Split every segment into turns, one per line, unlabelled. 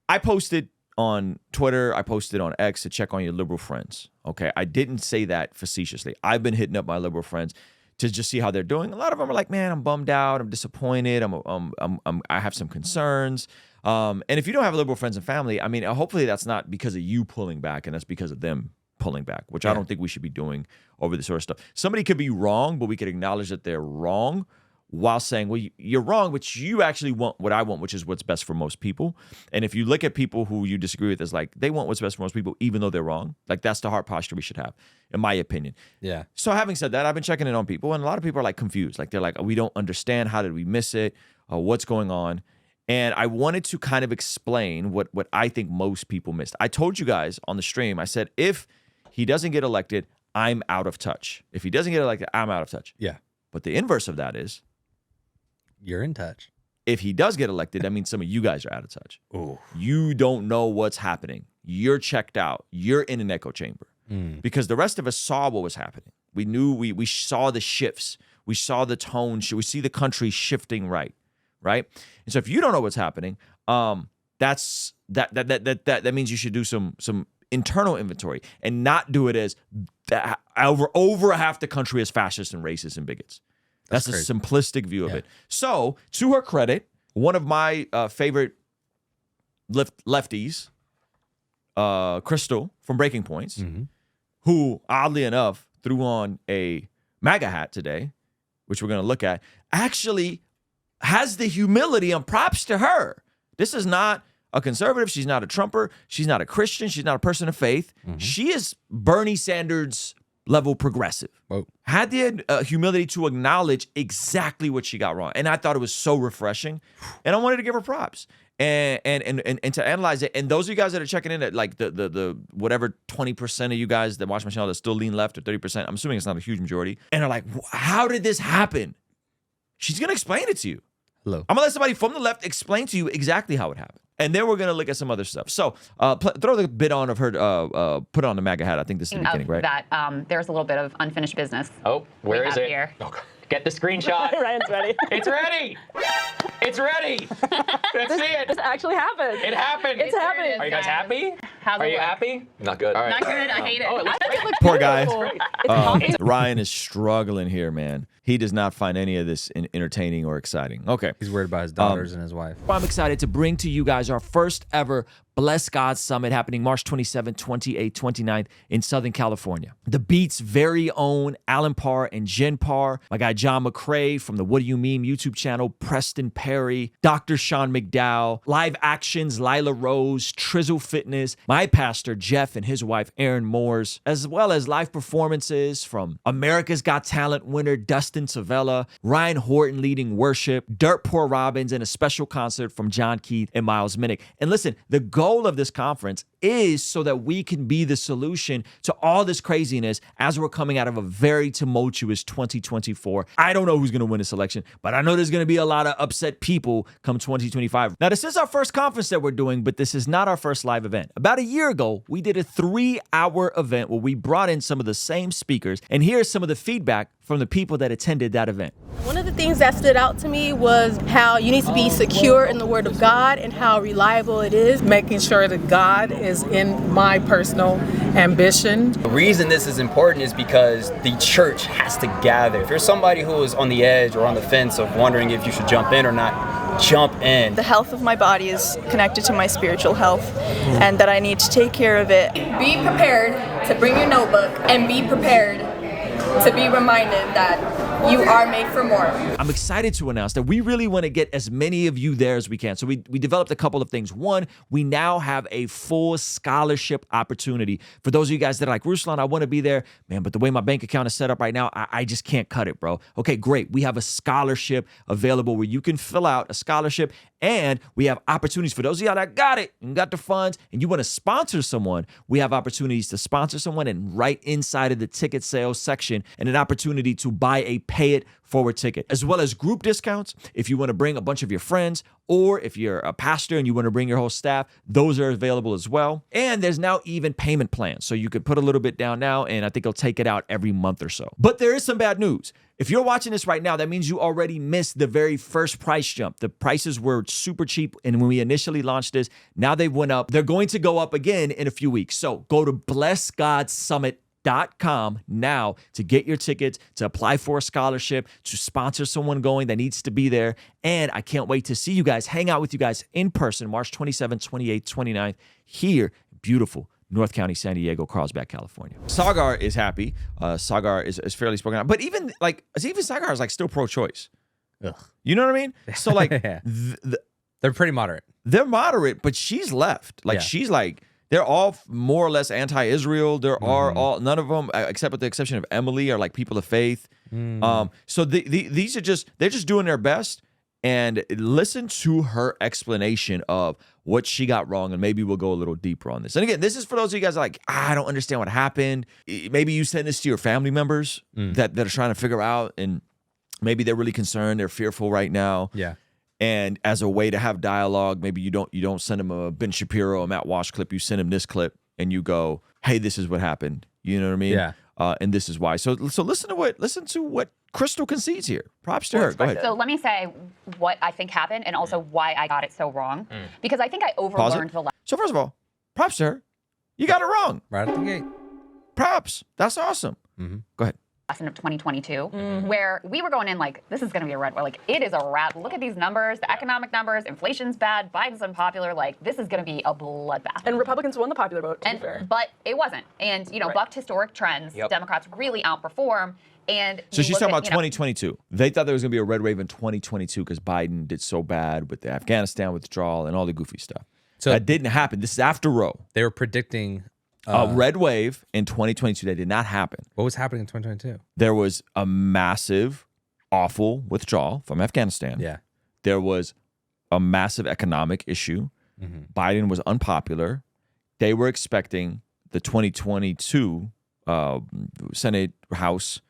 I posted on Twitter, I posted on X to check on your liberal friends. Okay, I didn't say that facetiously. I've been hitting up my liberal friends to just see how they're doing. A lot of them are like, man, I'm bummed out, I'm disappointed, I have some concerns. And if you don't have liberal friends and family, I mean, hopefully that's not because of you pulling back, and that's because of them pulling back, which I don't think we should be doing over this sort of stuff. Somebody could be wrong, but we could acknowledge that they're wrong while saying, well, you're wrong, but you actually want what I want, which is what's best for most people. And if you look at people who you disagree with as like, they want what's best for most people, even though they're wrong, like that's the heart posture we should have, in my opinion.
Yeah.
So having said that, I've been checking in on people, and a lot of people are like confused. Like they're like, we don't understand. How did we miss it? What's going on? And I wanted to kind of explain what I think most people missed. I told you guys on the stream, I said, if he doesn't get elected, I'm out of touch. If he doesn't get elected, I'm out of touch.
Yeah.
But the inverse of that is,
you're in touch.
if he does get elected, that means some of you guys are out of touch.
Ooh.
You don't know what's happening. You're checked out. You're in an echo chamber. Because the rest of us saw what was happening. We knew, we saw the shifts. We saw the tone. We see the country shifting right? And so if you don't know what's happening, that means you should do some internal inventory and not do it as over half the country is fascist and racist and bigots. That's a simplistic view of it. So, to her credit, one of my favorite lefties, Crystal from Breaking Points, who, oddly enough, threw on a MAGA hat today, which we're going to look at, actually has the humility, and props to her. This is not a conservative. She's not a Trumper. She's not a Christian. She's not a person of faith. She is Bernie Sanders level progressive.
Whoa.
Had the humility to acknowledge exactly what she got wrong. And I thought it was so refreshing. And I wanted to give her props and to analyze it. And those of you guys that are checking in, at like the whatever 20% of you guys that watch my channel that still lean left, or 30%, I'm assuming it's not a huge majority, and are like, how did this happen? She's going to explain it to you.
Hello.
I'm going to let somebody from the left explain to you exactly how it happened. And then we're going to look at some other stuff. So throw the bit on of her, put on the MAGA hat. I think this is the beginning, right?
That there's a little bit of unfinished business.
Oh, where is it?
Here.
Oh, get the screenshot.
Ryan's ready.
It's ready. It's ready. Let's see it.
This actually happened.
It happened.
It's happening.
Are you guys happy?
How's
Are
it
you
look?
happy? Not good. All right.
Not good. I hate it.
Oh, it looks
I think it looks
Poor guy.
beautiful.
Ryan is struggling here, man. He does not find any of this entertaining or exciting. Okay.
He's worried about his daughters and his wife.
I'm excited to bring to you guys our first ever Bless God Summit happening March 27th, 28th, 29th in Southern California. The Beat's very own Alan Parr and Jen Parr, my guy John McCrae from the What Do You Meme YouTube channel, Preston Perry, Dr. Sean McDowell, Live Actions, Lila Rose, Trizzle Fitness, my pastor Jeff and his wife Erin Moores, as well as live performances from America's Got Talent winner Dustin Savella, Ryan Horton leading worship, Dirt Poor Robbins, and a special concert from John Keith and Miles Minnick. And listen, the goal of this conference is so that we can be the solution to all this craziness as we're coming out of a very tumultuous 2024. I don't know who's going to win this election, but I know there's going to be a lot of upset people come 2025. Now, this is our first conference that we're doing, but this is not our first live event. About a year ago, we did a 3-hour event where we brought in some of the same speakers, and here's some of the feedback from the people that attended that event.
One of the things that stood out to me was how you need to be secure in the Word of God and how reliable it is.
Making sure that God is in my personal ambition.
The reason this is important is because the church has to gather. If you're somebody who is on the edge or on the fence of wondering if you should jump in or not, jump in.
The health of my body is connected to my spiritual health, and that I need to take care of it.
Be prepared to bring your notebook and be prepared to be reminded that you are made for more.
I'm excited to announce that we really want to get as many of you there as we can. So we developed a couple of things. One, we now have a full scholarship opportunity. For those of you guys that are like, Ruslan, I want to be there, man, but the way my bank account is set up right now, I just can't cut it, bro. Okay, great. We have a scholarship available where you can fill out a scholarship, and we have opportunities for those of y'all that got it and got the funds and you want to sponsor someone. We have opportunities to sponsor someone, and right inside of the ticket sales section, and an opportunity to buy a pay it forward ticket, as well as group discounts if you want to bring a bunch of your friends. Or if you're a pastor and you want to bring your whole staff, those are available as well. And there's now even payment plans. So you could put a little bit down now, and I think it'll take it out every month or so. But there is some bad news. If you're watching this right now, that means you already missed the very first price jump. The prices were super cheap, and when we initially launched this, now they went up. They're going to go up again in a few weeks. So go to blessgodsummit.com now to get your tickets, to apply for a scholarship, to sponsor someone going that needs to be there. And I can't wait to see you guys, hang out with you guys in person, March 27th, 28th, 29th, here, beautiful North County, San Diego, Carlsbad, California. Sagar is happy. Sagar is fairly spoken out. But even Sagar is like still pro-choice.
Ugh.
You know what I mean? So like,
Yeah. They're pretty moderate.
they're moderate, but she's left. Like she's like, they're all more or less anti-Israel. There are all, none of them, except with the exception of Emily, are like people of faith. So these are they're just doing their best. And listen to her explanation of what she got wrong, and maybe we'll go a little deeper on this. And again, this is for those of you guys that are like, I don't understand what happened. Maybe you send this to your family members that are trying to figure out, and maybe they're really concerned, they're fearful right now.
Yeah.
And as a way to have dialogue, maybe you don't send them a Ben Shapiro, a Matt Walsh clip. You send them this clip, and you go, "Hey, this is what happened." You know what I mean?
Yeah.
And this is why. So listen to what Crystal concedes here. Props to her. Go ahead.
So let me say what I think happened and also why I got it so wrong. Because I think I overlearned the lesson.
So first of all, props to her. You got it wrong.
Right at the gate.
Props. That's awesome. Go ahead.
Of 2022, where we were going in like, this is going to be a red, like, it is a wrap. Look at these numbers, the economic numbers, inflation's bad, Biden's unpopular, like, this is going to be a bloodbath.
And Republicans won the popular vote, to be fair.
But it wasn't. And, you know, bucked historic trends, Democrats really outperform. And
So she's talking about 2022. They thought there was going to be a red wave in 2022 because Biden did so bad with the Afghanistan withdrawal and all the goofy stuff. So that didn't happen. This is after Roe.
They were predicting
A red wave in 2022 that did not happen.
what was happening in 2022.
There was a massive, awful withdrawal from Afghanistan.
Yeah.
There was a massive economic issue. Biden was unpopular. They were expecting the 2022 Senate, House,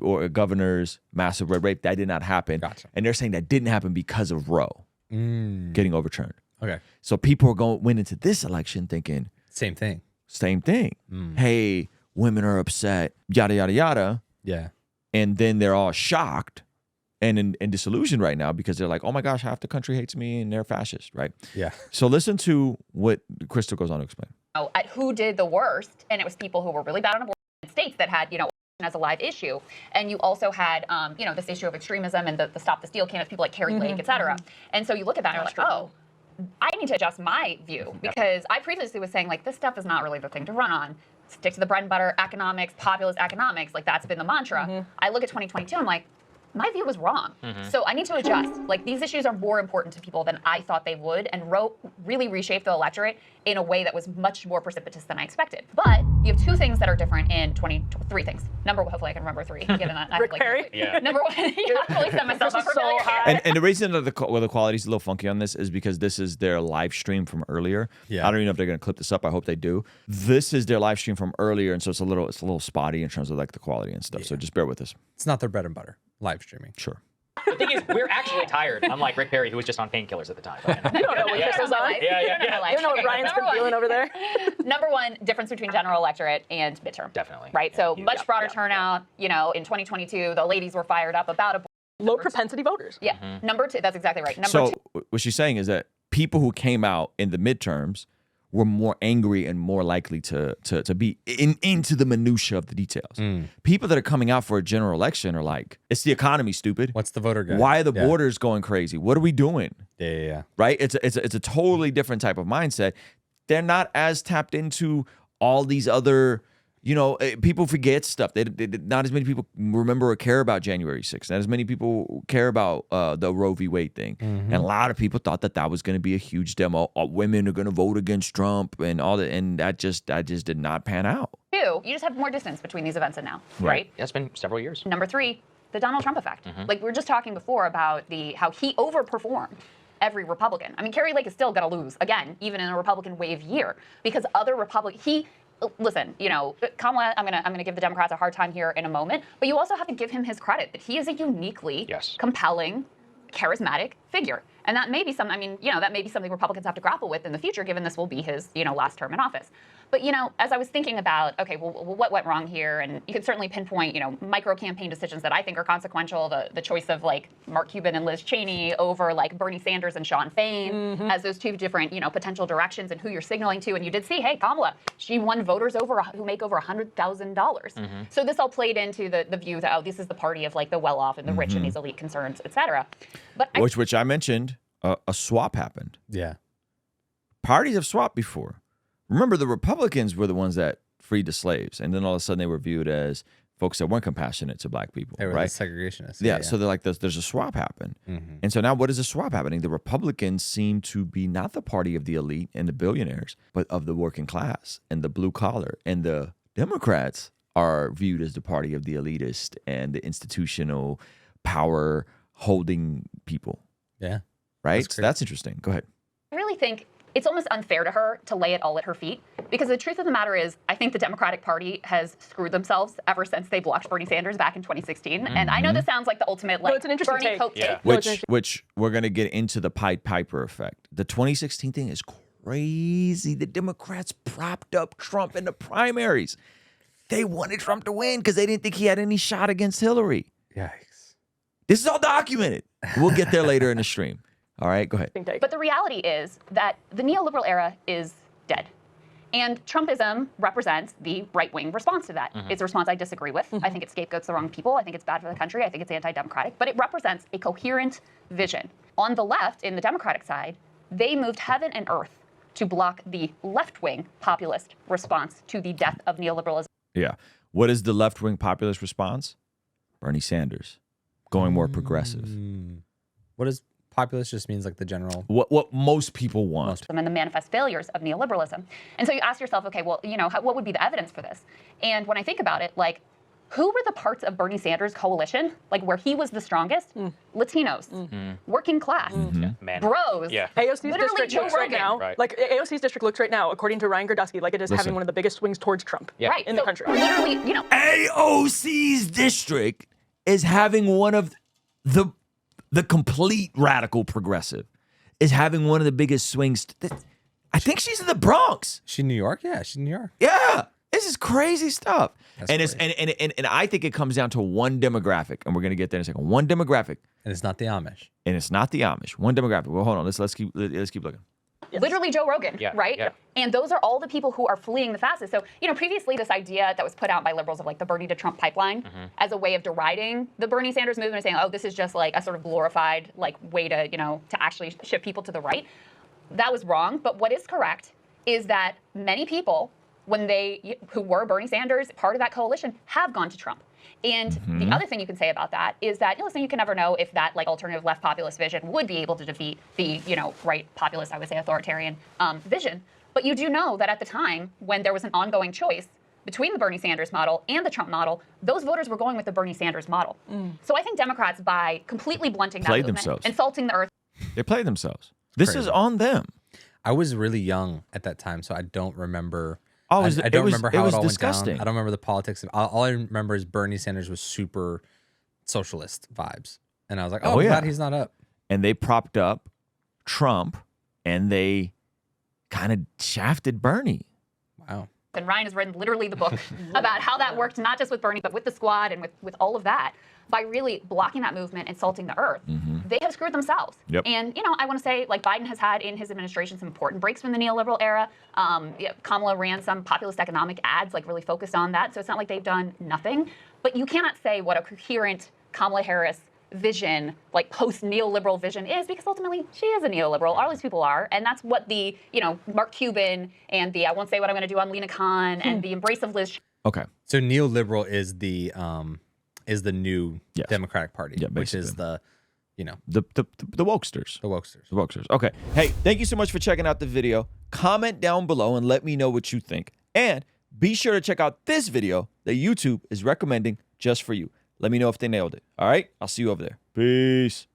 or governor's massive red wave. That did not happen. And they're saying that didn't happen because of Roe getting overturned.
Okay.
So people went into this election thinking
Same thing.
Hey, women are upset, yada, yada, yada.
Yeah.
And then they're all shocked and disillusioned right now because they're like, oh my gosh, half the country hates me and they're fascist, right?
Yeah.
So listen to what Crystal goes on to explain.
At who did the worst, and it was people who were really bad on abortion in states that had, you know, as a live issue. And you also had, you know, this issue of extremism and the Stop the Steal candidates, people like Carrie Lake, et cetera. And so you look at that and you're like, oh, I need to adjust my view because I previously was saying like this stuff is not really the thing to run on. Stick to the bread and butter economics, populist economics, like that's been the mantra. I look at 2022, I'm like, my view was wrong. So I need to adjust. Like these issues are more important to people than I thought they would, and Roe really reshaped the electorate in a way that was much more precipitous than I expected. But you have two things that are different in three things. Number one, hopefully I can remember three, given that I have like
Perry?
Number one, I really set myself up for failure.
And the reason that the quality's a little funky on this is because this is their live stream from earlier.
Yeah.
I don't even know if they're going to clip this up. I hope they do. This is their live stream from earlier, and so it's a little spotty in terms of like the quality and stuff. So just bear with us.
It's not their bread and butter. Live streaming.
Sure.
The thing is, we're actually tired, unlike Rick Perry, who was just on painkillers at the time.
You don't know what
Yeah.
Crystal's on.
Yeah.
You don't know what Ryan's been feeling over there.
Number one, difference between general electorate and midterm.
Definitely.
Right? So
Yeah.
much broader turnout. You know, in 2022, the ladies were fired up about abortion.
Low propensity voters.
Yeah. Number two, that's exactly right. Number
So
two.
what she's saying is that people who came out in the midterms were more angry and more likely to be into the minutia of the details. People that are coming out for a general election are like, it's the economy, stupid.
What's the voter guide?
Why are the borders going crazy? What are we doing?
Yeah.
Right? It's a totally different type of mindset. They're not as tapped into all these other, you know, people forget stuff. Not as many people remember or care about January 6th. Not as many people care about the Roe v. Wade thing. And a lot of people thought that was going to be a huge demo. Women are going to vote against Trump and all that. And that just did not pan out.
Two, you just have more distance between these events and now, right?
Yeah, it's been several years.
Number three, the Donald Trump effect. Like we were just talking before about how he overperformed every Republican. I mean, Carrie Lake is still going to lose again, even in a Republican wave year, because other listen, you know, Kamala, I'm gonna give the Democrats a hard time here in a moment, but you also have to give him his credit that he is a uniquely compelling, charismatic figure. And that may be something, I mean, that may be something Republicans have to grapple with in the future, given this will be his, last term in office. But, as I was thinking about, okay, well, what went wrong here? And you can certainly pinpoint, micro campaign decisions that I think are consequential. The choice of like Mark Cuban and Liz Cheney over like Bernie Sanders and Sean Fain as those two different, potential directions and who you're signaling to. And you did see, hey, Kamala, she won voters who make over $100,000. So this all played into the view that, oh, this is the party of like the well-off and the rich and these elite concerns, et cetera. But
which I mentioned, a swap happened.
Yeah.
Parties have swapped before. Remember, the Republicans were the ones that freed the slaves, and then all of a sudden they were viewed as folks that weren't compassionate to black people.
They were
right?
the segregationists.
Yeah, so they're like, there's a swap happen. And so now what is a swap happening? The Republicans seem to be not the party of the elite and the billionaires, but of the working class and the blue collar. And the Democrats are viewed as the party of the elitist and the institutional power holding people.
Yeah.
Right? So that's interesting. Go ahead.
I really think it's almost unfair to her to lay it all at her feet, because the truth of the matter is, I think the Democratic Party has screwed themselves ever since they blocked Bernie Sanders back in 2016. And I know this sounds like the ultimate like
it's an interesting
Bernie
take.
Coke take.
Which we're going to get into the Pied Piper effect. The 2016 thing is crazy. The Democrats propped up Trump in the primaries. They wanted Trump to win because they didn't think he had any shot against Hillary.
Yikes.
This is all documented. We'll get there later in the stream. All right, go ahead.
But the reality is that the neoliberal era is dead. And Trumpism represents the right-wing response to that. It's a response I disagree with. I think it scapegoats the wrong people. I think it's bad for the country. I think it's anti-democratic. But it represents a coherent vision. On the left, in the Democratic side, they moved heaven and earth to block the left-wing populist response to the death of neoliberalism.
Yeah. What is the left-wing populist response? Bernie Sanders, going more progressive.
What is populist just means like the general?
What most people want.
And the manifest failures of neoliberalism. And so you ask yourself, okay, well, what would be the evidence for this? And when I think about it, like, who were the parts of Bernie Sanders' coalition, like where he was the strongest? Latinos, working class, bros.
Yeah. AOC's
Literally
district
Joe
looks right
Rogan.
now, like AOC's district looks right now, according to Ryan Gerdusky, like it is having one of the biggest swings towards Trump in the country.
Literally,
AOC's district is having one of the complete radical progressive is having one of the biggest swings. I think she's in the Bronx.
She's in New York? Yeah, she's in New York.
Yeah. This is crazy stuff.
That's
and it's and I think it comes down to one demographic, and we're gonna get there in a second. One demographic.
And it's not the Amish.
And it's not the Amish. One demographic. Well, hold on. Let's keep looking.
Literally Joe Rogan, right?
Yeah.
And those are all the people who are fleeing the fastest. So, previously this idea that was put out by liberals of like the Bernie to Trump pipeline as a way of deriding the Bernie Sanders movement and saying, oh, this is just like a sort of glorified like way to, to actually shift people to the right. That was wrong. But what is correct is that many people, who were Bernie Sanders, part of that coalition, have gone to Trump. And the other thing you can say about that is that, listen, you can never know if that like alternative left populist vision would be able to defeat the, right populist, I would say authoritarian vision. But you do know that at the time when there was an ongoing choice between the Bernie Sanders model and the Trump model, those voters were going with the Bernie Sanders model. So I think Democrats, by completely blunting that movement, insulting the earth.
They played themselves. This is on them.
I was really young at that time, so I don't remember.
Oh,
I don't remember how it all
disgusting.
went down. I don't remember the politics. All I remember is Bernie Sanders was super socialist vibes. And I was like, I'm glad he's not up.
And they propped up Trump, and they kind of shafted Bernie.
Wow.
And Ryan has written literally the book about how that worked, not just with Bernie, but with the squad and with all of that. By really blocking that movement, insulting the earth, they have screwed themselves.
Yep.
And, I want to say, like, Biden has had in his administration some important breaks from the neoliberal era. Kamala ran some populist economic ads, like, really focused on that. So it's not like they've done nothing. But you cannot say what a coherent Kamala Harris vision, like post-neoliberal vision is, because ultimately she is a neoliberal. All these people are. And that's what the, Mark Cuban and the I won't say what I'm going to do on Lena Khan and the embrace of Liz.
Okay.
So neoliberal is the new Democratic Party, which is the
wokesters.
The wokesters.
The wokesters. Okay. Hey, thank you so much for checking out the video. Comment down below and let me know what you think. And be sure to check out this video that YouTube is recommending just for you. Let me know if they nailed it. All right? I'll see you over there. Peace.